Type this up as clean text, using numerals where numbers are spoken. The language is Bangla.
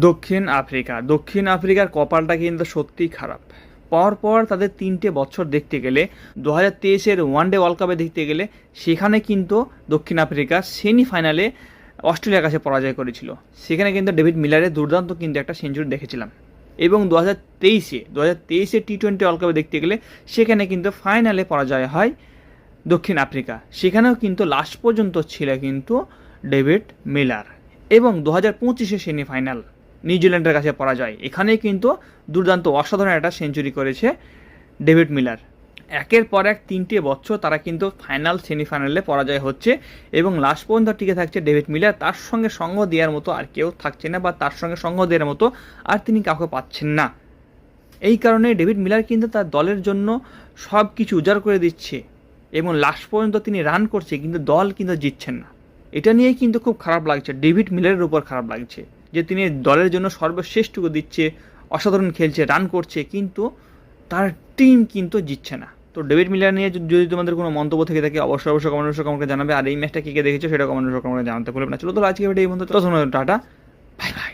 দক্ষিণ আফ্রিকার কপালটা কিন্তু সত্যিই খারাপ। পর তাদের 3টে বছর দেখতে গেলে 2023-এর ওয়ানডে ওয়ার্ল্ড কাপে দেখতে গেলে সেখানে কিন্তু দক্ষিণ আফ্রিকা সেমিফাইনালে অস্ট্রেলিয়ার কাছে পরাজয় করেছিল। সেখানে কিন্তু ডেভিড মিলারের দুর্দান্ত কিন্তু একটা সেঞ্চুরি দেখেছিলাম। এবং 2023-এ টি-20 ওয়ার্ল্ড কাপে দেখতে গেলে সেখানে কিন্তু ফাইনালে পরাজয় হয় দক্ষিণ আফ্রিকা। সেখানেও কিন্তু লাস্ট পর্যন্ত ছিল কিন্তু ডেভিড মিলার। এবং 2025-এ সেমিফাইনাল নিউজিল্যান্ডের কাছে পরাজয়, এখানে কিন্তু দুর্দান্ত অসাধারণ একটা সেঞ্চুরি করেছে ডেভিড মিলার। একের পর এক 3টে বছর তারা কিন্তু ফাইনাল সেমিফাইনালে পরাজয় হচ্ছে এবং লাস্ট পর্যন্ত টিকে থাকছে ডেভিড মিলার। তার সঙ্গে সঙ্গ দেওয়ার মতো আর কেউ থাকছে না, বা তার সঙ্গে সঙ্গ দেওয়ার মতো আর তিনি কাউকে পাচ্ছেন না। এই কারণে ডেভিড মিলার কিন্তু তার দলের জন্য সব কিছু উজাড় করে দিচ্ছে এবং লাস্ট পর্যন্ত তিনি রান করছে, কিন্তু দল কিন্তু জিতছেন না। এটা নিয়েই কিন্তু খুব খারাপ লাগছে, ডেভিড মিলারের উপর খারাপ লাগছে যে তিনি দলের জন্য সর্বশ্রেষ্ঠটুকু দিচ্ছে, অসাধারণ খেলছে, রান করছে, কিন্তু তার টিম কিন্তু জিতছে না। তো ডেভিড মিলার নিয়ে যদি তোমাদের কোনো মন্তব্য থেকে থাকে অবশ্যই কমেন্ট আমাকে জানাবে। আর এই ম্যাচটা কে দেখেছো সেটা কমেন্ট আমাকে জানাতে ভুলবে না। চলো তো আজকে এই পর্যন্ত, টাটা, বাই বাই।